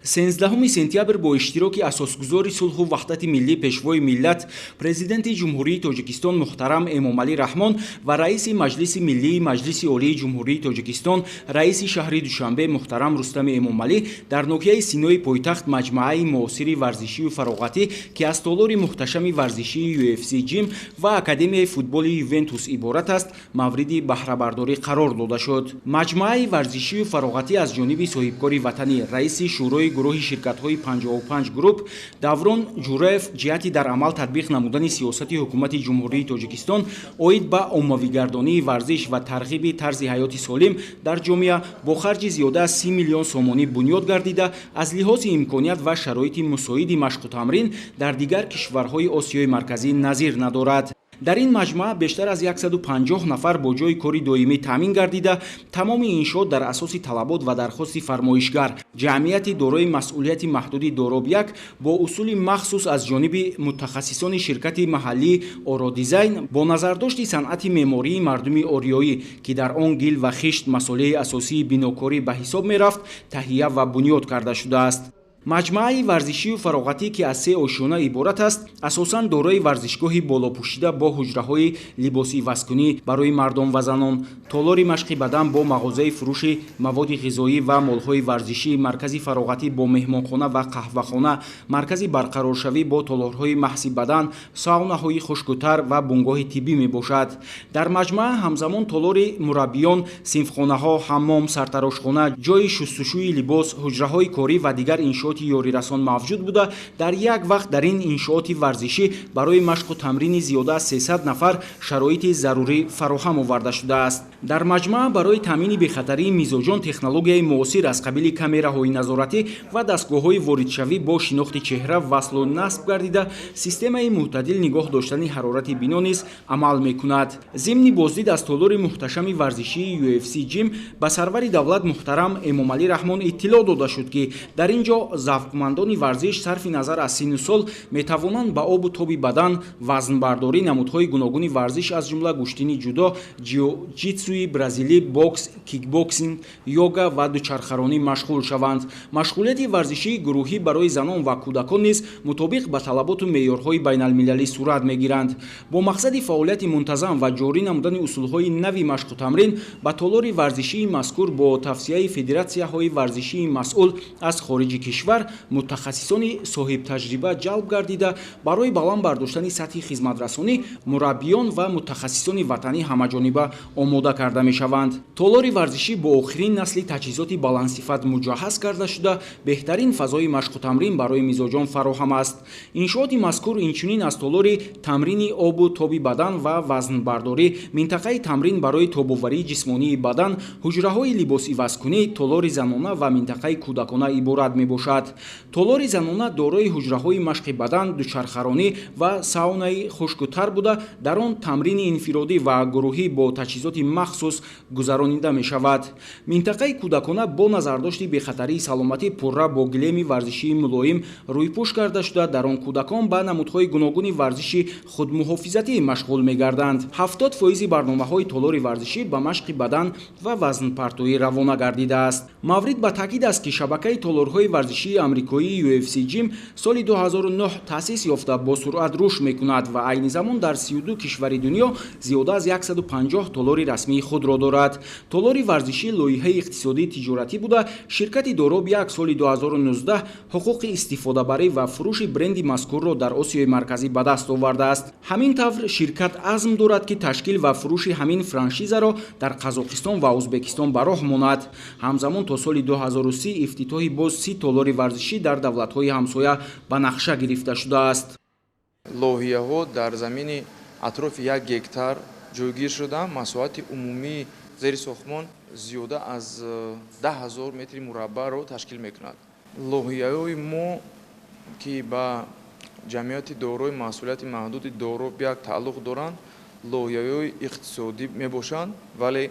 16 сентябр бо иштироки асосгузори сулҳу ваҳдати миллӣ пешвои миллат президенти ҷумҳурии Тоҷикистон муҳтарам Эмомалӣ Раҳмон ва раиси маҷлиси миллии Маҷлиси олии ҷумҳурии Тоҷикистон раиси шаҳри Душанбе муҳтарам Рустами Эмомалӣ дар ноҳияи синои пойтахт маҷмӯаи муосири варзишию фароғатӣ ки аз толори муҳташами варзишии UFC Gym ва академияи футболи Ювентус иборат аст, мавриди баҳрабардорӣ қарор дода шуд. Маҷмӯаи варзишию фароғатӣ аз ҷониби соҳибкори ватанӣ раиси шӯрои гурӯҳи ширкатҳои 55 групп Даврон Ҷураев ҷиҳати дар амал татбиқ намудани сиёсати ҳукумати ҷумҳурии Тоҷикистон оид ба оммавигардонии варзиш ва тарғиби тарзи ҳаёти солим дар ҷомеа бо харҷи зиёда аз 30 миллион сомонӣ бунёд гардида аз лиҳози имконият ва шароити мусоиди машқу тамрин дар дигар кишварҳои Осиёи марказӣ назир надорад. дар ин маҷмӯа бештар аз 150 нафар бо ҷои кори доимӣ таъмин гардида, тамоми иншоот дар асоси талабот ва дархости фармоишгар, ҷамъияти дорои масъулияти маҳдуди Дороб-1 бо усули махсус аз ҷониби мутахассисони ширкати маҳаллии Оро-Дизайн бо назардошти санъати меъмории мардуми ориёӣ, ки дар он гил ва хишт масъолияи асосии бинокорӣ ба ҳисоб мерафт, таҳия ва бунёд карда шудааст. маҷмӯаи варзишию фароғатӣ ки аз 3 ошёна иборат аст, асосан дорои варзишгоҳи болопӯшида бо ҳуҷраҳои либосивазкунӣ барои мардон ва занон, толори машқи бадан бо мағозаи фурӯши маводи ғизоӣ ва молҳои варзишӣ, маркази фароғатӣ бо меҳмонхона ва қаҳвахона, маркази барқароршавӣ бо толорҳои маҳси бадан, саунаҳои хушкутар ва бунгоҳи тиббӣ мебошад. дар маҷмӯа ҳамзамон толори мураббиён, синфхонаҳо, ҳаммом, сартарошхона, ҷои шустушӯи либос, ҳуҷраҳои корӣ ва дигар иншоот ёрирасон мавҷуд буда, дар як вақт дар ин иншооти варзишӣ барои машқу тамрини зиёда аз 300 нафар шароити зарурӣ фароҳам оварда шудааст. дар маҷмӯа барои таъмини бехатарии мизоҷон технологияи муосир аз қабили камераҳои назоратӣ ва дастгоҳҳои воридшавӣ бо шинохти чеҳра васлу насб гардида, системаи мӯътадил нигоҳ доштани ҳарорати бино низ амал мекунад. зимни боздид аз толори муҳташами варзишии UFC Gym ба сарвари давлат муҳтарам Эмомалӣ Раҳмон иттилоъ дода шуд, ки дар ин ҷо завқмандони варзиш сарфи назар аз синну сол метавонанд ба обу тоби бадан, вазнбардорӣ, намудҳои гуногуни варзиш аз ҷумла гӯштини ҷудо, ҷиу-ҷитсуи бразилӣ, бокс, кикбоксинг, йога ва дучархаронӣ машғул шаванд. машғулияти варзишии гурӯҳӣ барои занон ва кӯдакон низ мутобиқ ба талаботу меъёрҳои байналмилалӣ сурат мегиранд. бо мақсади фаъолияти мунтазам ва ҷорӣ намудани усулҳои нави машқу тамрин ба толори варзишии мазкур бо тавсияи федератсияҳои варзишии масъул аз хориҷи кишвар мутахассисони соҳибтаҷриба ҷалб гардида, барои баланд бардоштани сатҳи хизматрасонӣ мураббиён ва мутахассисони ватанӣ ҳамаҷониба омода карда мешаванд. толори варзишӣ бо охирин насли таҷҳизоти баландсифат муҷаҳҳаз карда шуда, беҳтарин фазои машқу тамрин барои мизоҷон фароҳам аст. иншооти мазкур инчунин аз толори тамрини обу тоби бадан ва вазнбардорӣ, минтақаи тамрин барои тобоварии ҷисмонии бадан, ҳуҷраҳои либосивазкунӣ, толори занона ва минтақаи кӯдакона иборат мебошад. толори занона дорои ҳуҷраҳои машқи бадан, дучархаронӣ ва саунаи хушкутар буда, дар он тамрини инфиродӣ ва гурӯҳӣ бо таҷҳизоти махсус гузаронида мешавад. минтақаи кӯдакона бо назардошти бехатарии саломатӣ пурра бо гилеми варзишии мулоим рӯйпӯш карда шуда, дар он кӯдакон ба намудҳои гуногуни варзиши худмуҳофизатӣ машғул мегарданд. 70% барномаҳои толори варзишӣ ба машқи бадан ва вазнпартоӣ равона гардидааст. маврид ба таъкид аст, ки шабакаи толорҳои варзишии амрикоии UFC Gym соли 2009 таъсис ёфта бо суръат рушд мекунад ва айни замон дар 32 кишвари дунё зиёда аз 150 толори расмии худро дорад. толори варзишӣ лоиҳаи иқтисодии тиҷоратӣ буда, ширкати Дороб-1 соли 2019 ҳуқуқи истифодабарӣ ва фурӯши бренди мазкурро дар Осиёи марказӣ ба даст овардааст. ҳамин тавр ширкат азм дорад, ки ташкил ва фурӯши ҳамин франшизаро дар Қазоқистон ва Узбекистон ба роҳ монад. ҳамзамон то соли 2030 ифтитоҳи боз 30 толори варзишӣ дар давлатҳои ҳамсоя ба нақша гирифта шудааст. лоҳияҳо дар замини атрофи 1 гектар ҷойгир шуда, масоҳати умумии зери сохтмон зиёда аз 10 000 метри мураббаъро ташкил мекунад. лоҳияҳои мо, ки ба ҷамъияти дорои масъулияти маҳдуди Дороб-1 тааллуқ доранд, лоҳияҳои иқтисодӣ мебошанд, вале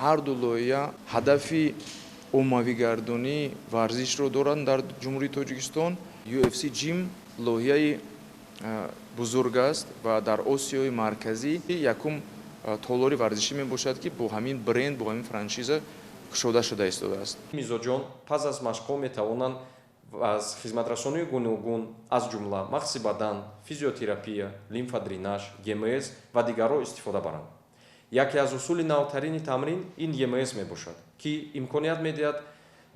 ҳар ду лоиҳа ҳадафи оммавигардонии варзишро доранд дар ҷумҳурии Тоҷикистон. UFC Gym лоиҳаи бузург аст ва дар Осиёи марказӣ якум толори варзишӣ мебошад, ки бо ҳамин бренд, бо ҳамин франшиза кушода шуда истодааст. мизоҷон пас аз машқҳо метавонанд аз хизматрасонии гуногун аз ҷумла мағзи бадан, физиотерапия, лимфадренаж, ГМС ва дигарро истифода баранд. яке аз усули навтарини тамрин ин ГМС мебошад, ки имконият медиҳад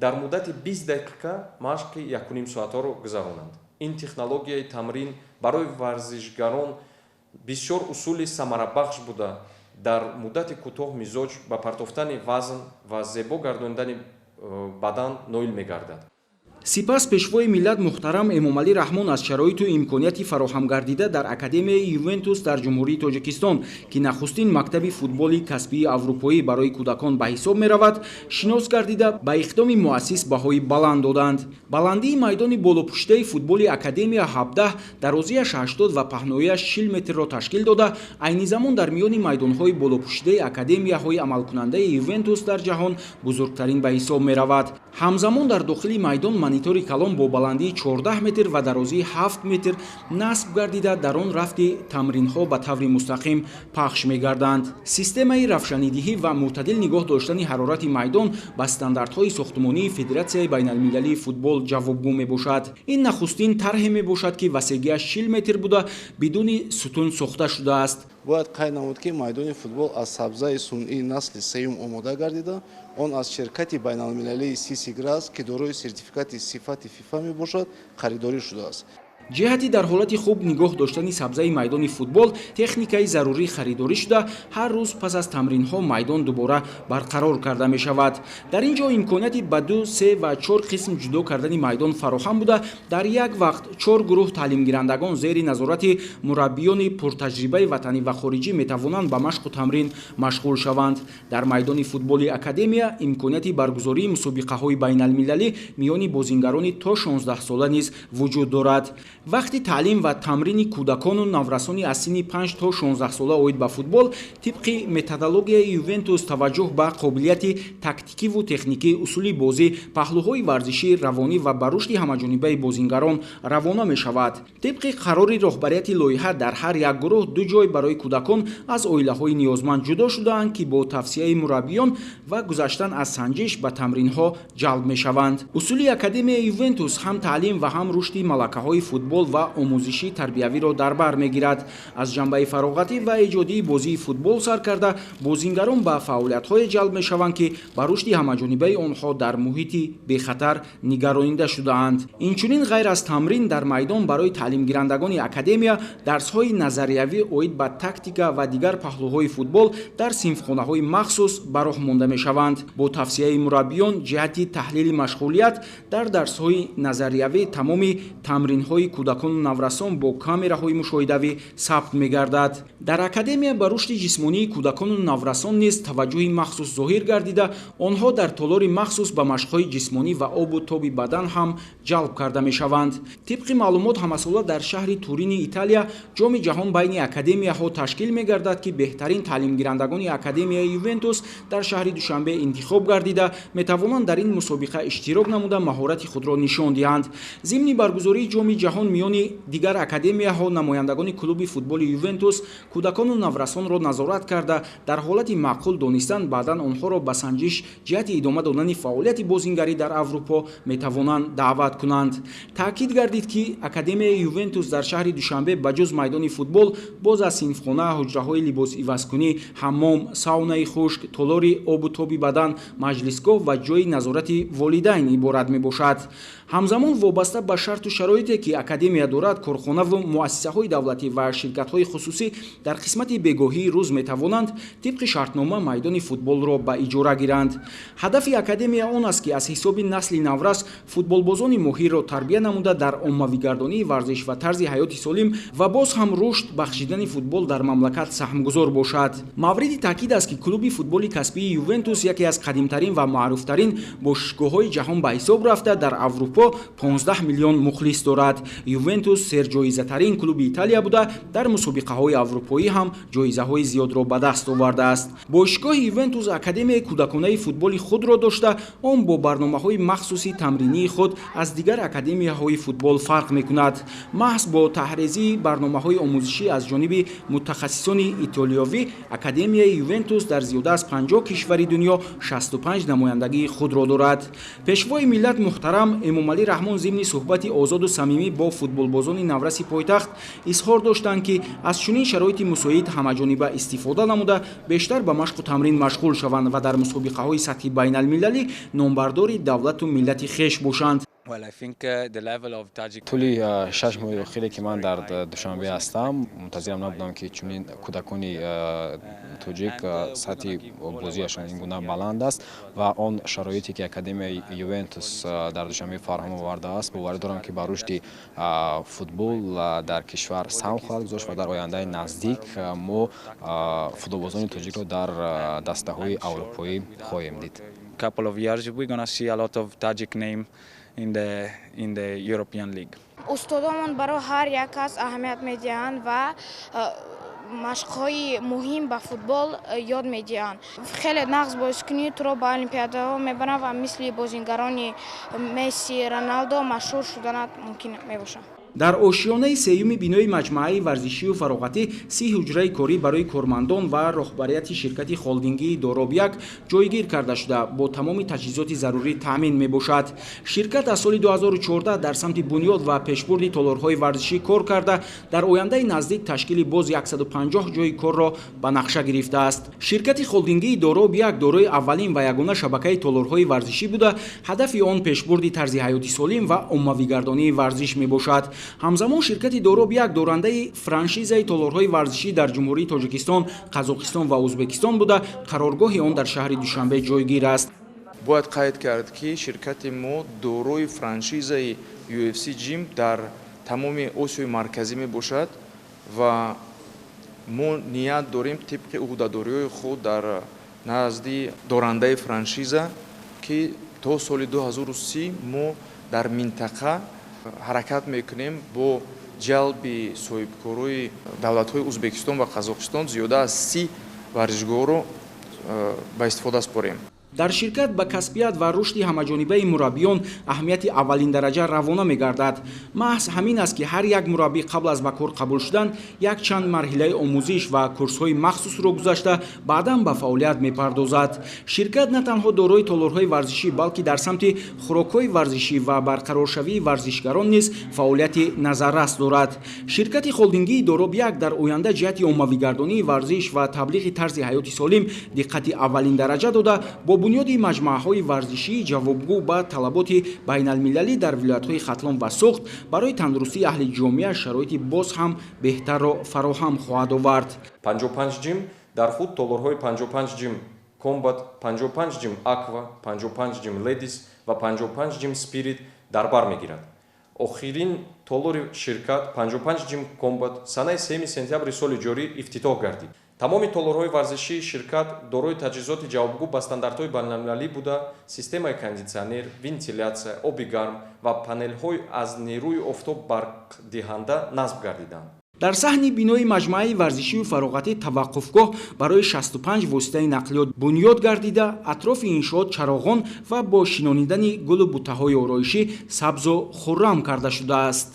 дар муддати 20 дақиқа машқи 1,5 соатаро гузаронанд. ин технологияи тамрин барои варзишгарон бисёр усули самарабахш буда дар муддати кӯтоҳ мизоҷ ба партофтани вазн ва зебо гардонидани бадан ноил мегардад. сипас пешвои миллат муҳтарам эмомалӣ раҳмон аз шароиту имконияти фароҳамгардида дар академияи ювентус дар ҷумҳурии тоҷикистон ки нахустин мактаби футболи касбии аврупоӣ барои кӯдакон ба ҳисоб меравад шинос гардида ба иқдоми муассис баҳои баланд доданд. баландии майдони болопуштаи футболи академия 17, дарозияш 80 ва паҳноияш 40 метрро ташкил дода айни замон дар миёни майдонҳои болопуштаи академияҳои амалкунандаи ювентус дар ҷаҳон бузургтарин ба ҳисоб меравад. ҳамзамон дар дохили майдон монитори калон бо баландии 14 метр ва дарозии 7 метр насб гардида дар он рафти тамринҳо ба таври мустақим пахш мегарданд. системаи равшанидиҳӣ ва мӯътадил нигоҳ доштани ҳарорати майдон ба стандартҳои сохтмонии Федератсияи байналмилалии футбол ҷавобгӯ мебошад. ин нахустин тарҳе мебошад ки васеъгиаш 40 метр буда бидуни сутун сохта шудааст. бояд қайд намуд ки майдони футбол аз сабзаи сунъии насли сеюм омода гардида он аз ширкати байналмилалии Сисиграс ки дорои сертификати сифати фифа мебошад харидорӣ шудааст. ҷиҳати дар ҳолати хуб нигоҳ доштани сабзаи майдони футбол техникаи зарурӣ харидорӣ шуда ҳар рӯз пас аз тамринҳо майдон дубора барқарор карда мешавад. дар ин ҷо имконияти ба 2, 3 ва 4 қисм ҷудо кардани майдон фароҳам буда дар як вақт 4 гурӯҳ таълимгирандагон зери назорати мураббиёни пуртаҷрибаи ватанӣ ва хориҷӣ метавонанд ба машқу тамрин машғул шаванд. дар майдони футболи академия имконияти баргузории мусобиқаҳои байналмилалӣ миёни бозингарони то 16 сола низ вуҷуд дорад. вақти таълим ва тамрини кӯдакону наврасони аз синни 5 то 16 сола оид ба футбол тибқи методологияи ювентус таваҷҷӯҳ ба қобилияти тактикиву техникии усули бозӣ, паҳлӯҳои варзишӣ, равонӣ ва ба рушди ҳамаҷонибаи бозингарон равона мешавад. тибқи қарори роҳбарияти лоиҳа дар ҳар як гурӯҳ 2 ҷой барои кӯдакон аз оилаҳои ниёзманд ҷудо шудаанд ки бо тавсияи мураббиён ва гузаштан аз санҷиш ба тамринҳо ҷалб мешаванд. усули академияи ювентус ҳам таълим ва ҳам рушди малакаҳои футбол ва омӯзиши тарбиявиро дар бар мегирад. аз ҷанбаи фароғатӣ ва эҷодии бозии футбол сар карда бозингарон ба фаъолиятҳое ҷалб мешаванд ки ба рушди ҳамаҷонибаи онҳо дар муҳити бехатар нигаронида шудаанд. инчунин ғайр аз тамрин дар майдон барои таълимгирандагони академия дарсҳои назариявӣ оид ба тактика ва дигар паҳлӯҳои футбол дар синфхонаҳои махсус ба роҳ монда мешаванд. бо тавсияи мураббиён ҷиҳати таҳлили машғулият дар дарсҳои назариявӣ тамоми тамринҳои кӯдакону наврасон бо камераҳои мушоҳидавӣ сабт мегардад. дар академия ба рушди ҷисмонии кӯдакону наврасон низ таваҷҷӯҳи махсус зоҳир гардида онҳо дар толори махсус ба машқҳои ҷисмонӣ ва обу тоби бадан ҳам ҷалб карда мешаванд. тибқи маълумот ҳамасола дар шаҳри Турини Италия ҷоми ҷаҳон байни академияҳо ташкил мегардад ки беҳтарин таълимгирандагони академияи ювентус дар шаҳри Душанбе интихоб гардида метавонанд дар ин мусобиқа иштирок намуда маҳорати худро нишон диҳанд. зимни баргузории ҷоми ҷаҳон миёни дигар академияҳо намояндагони клуби футболи ювентус кӯдакону наврасонро назорат карда дар ҳолати маъқул донистан баъдан онҳоро ба санҷиш ҷиҳати идома додани фаъолияти бозингарӣ дар Аврупо метавонанд даъват кунанд. таъкид гардид ки академияи ювентус дар шаҳри Душанбе ба ҷуз майдони футбол боз аз синфхона, ҳуҷраҳои либосивазкунӣ, ҳаммом, саунаи хушк, толори обу тоби бадан, маҷлисгоҳ ва ҷойи назорати волидайн иборат мебошад. ҳамзамон вобаста ба шарту шароите ки академия дорад корхонаву муассисаҳои давлатӣ ва ширкатҳои хусусӣ дар қисмати бегоҳии рӯз метавонанд тибқи шартнома майдони футболро ба иҷора гиранд. ҳадафи академия он аст ки аз ҳисоби насли наврас футболбозони моҳирро тарбия намуда дар оммавигардонии варзиш ва тарзи ҳаёти солим ва боз ҳам рушд бахшидани футбол дар мамлакат саҳмгузор бошад. мавриди таъкид аст ки клуби футболи касбии ювентус яке аз қадимтарин ва маъруфтарин бошгоҳҳои ҷаҳон ба ҳисоб рафта дар Аврупо 15 миллион мухлис дорад. ювентус серҷоизатарин клуби италия буда дар мусобиқаҳои аврупоӣ ҳам ҷоизаҳои зиёдро ба даст овардааст. бошгоҳи ювентус академияи кӯдаконаи футболи худро дошта, он бо барномаҳои махсуси тамринии худ аз дигар академияҳои футбол фарқ мекунад. маҳз бо таҳризии барномаҳои омӯзишӣ аз ҷониби мутахассисони итолиёвӣ, академияи ювентус дар зиёда аз 50 кишвари дунё 65 намояндагии худро дорад. пешвои миллат муҳтарам Эмомалӣ Раҳмон зимни суҳбати озоду самимӣ бо футболбозони навраси пойтахт изҳор доштанд, ки аз чунин шароити мусоид ҳамаҷониба истифода намуда бештар ба машқу тамрин машғул шаванд ва дар мусобиқаҳои сатҳи байналмилалӣ номбардори давлату миллати хеш бошанд. طولی 6 ماه اخیری که من در دوشنبه هستم منتظرم نبودم که چنین کودکانی توجیک سطح بازیشان این گونه بلند است و آن شرایطی که اکادمیای یوونتوس در دوشنبه فراهم آورده است باور دارم که بر رشد فوتبال در کشور سهم خواهد گذاشت و در آینده نزدیک ما فوتبالبازان توجیک را در دسته‌های اروپایی خواهیم دید. Couple of years we're going to see a lot of Tajik name in the European League. устодомон барои ҳар як кас аҳамият медиҳанд ва машқҳои муҳим ба футбол ёд медиҳанд. хеле нағз боис кунӣ туро ба олимпиадаҳо мебаранд ва мисли бозингарони Месси, Роналдо машҳур шуданат мумкин мебошад. дар ошиёнаи сеюми бинои маҷмӯаи варзишию фароғатӣ 30 ҳуҷраи корӣ барои кормандон ва роҳбарияти ширкати холдингии Доробиак ҷойгир карда шуда бо тамоми таҷҳизоти зарурӣ таъмин мебошад. ширкат аз соли 2014 дар самти бунёд ва пешбурди толорҳои варзишӣ кор карда дар ояндаи наздик ташкили боз 150 ҷойи корро ба нақша гирифтааст. ширкати холдингии Доробиак дорои аввалин ва ягона шабакаи толорҳои варзишӣ буда, ҳадафи он пешбурди тарзи ҳаёти солим ва оммавигардонии варзиш мебошад. ҳамзамон ширкати Доробиак дорандаи франшизаи толорҳои варзишӣ дар ҷумҳурии Тоҷикистон, Қазоқистон ва Ӯзбекистон буда, қароргоҳи он дар шаҳри Душанбе ҷойгир аст. бояд қайд кард, ки ширкати мо дорои франшизаи UFC Gym дар тамоми Осиёи марказӣ мебошад ва мо ният дорем тибқи уҳдадориҳои худ дар назди дорандаи франшиза, ки то соли 2030 мо дар минтақа ҳаракат мекунем бо ҷалби соҳибкории давлатҳои Ӯзбекистон ва Қазоқистон зиёда аз 30 варзишгоҳро ба истифода спорем. дар ширкат ба касбият ва рушди ҳамаҷонибаи мураббиён аҳамияти аввалиндараҷа равона мегардад. маҳз ҳамин аст, ки ҳар як мураббӣ қабл аз ба кор қабул шудан якчанд марҳилаи омӯзиш ва курсҳои махсусро гузашта баъдан ба фаъолият мепардозад. ширкат на танҳо дорои толорҳои варзишӣ, балки дар самти хӯрокҳои варзишӣ ва барқароршавии варзишгарон низ фаъолияти назаррас дорад. ширкати холдингии Доробиак дар оянда ҷиҳати оммавигардонии варзиш ва таблиғи тарзи ҳаёти солим диққати аввалиндараҷа дода, бо бунёди маҷмӯаҳои варзишии ҷавобгӯ ба талаботи байналмилалӣ дар вилоятҳои Хатлон ва Суғд барои тандурустии аҳли ҷомеа шароити боз ҳам беҳтарро фароҳам хоҳад овард. 55 ҷим дар худ толорҳои 55 ҷим Combat, 55 ҷим Aqua, 55 ҷим Ladies ва 55 ҷим Spirit дар бар мегирад. охирин толори ширкат 55 ҷим Combat санаи 3 сентябри соли ҷорӣ ифтитоҳ гардид. тамоми толорҳои варзишии ширкат дорои таҷҳизоти ҷавобгӯ ба стандартҳои байналмилалӣ буда, системаи кондитсионер, вентилятсия, оби гарм ва панелҳои аз нерӯи офтоб барқдиҳанда насб гардиданд. дар саҳни бинои маҷмӯаи варзишию фароғатӣ таваққуфгоҳ барои 65 воситаи нақлиёт бунёд гардида, атрофи иншоот чароғон ва бо шинонидани гулу буттаҳои ороишӣ сабзу хуррам карда шудааст.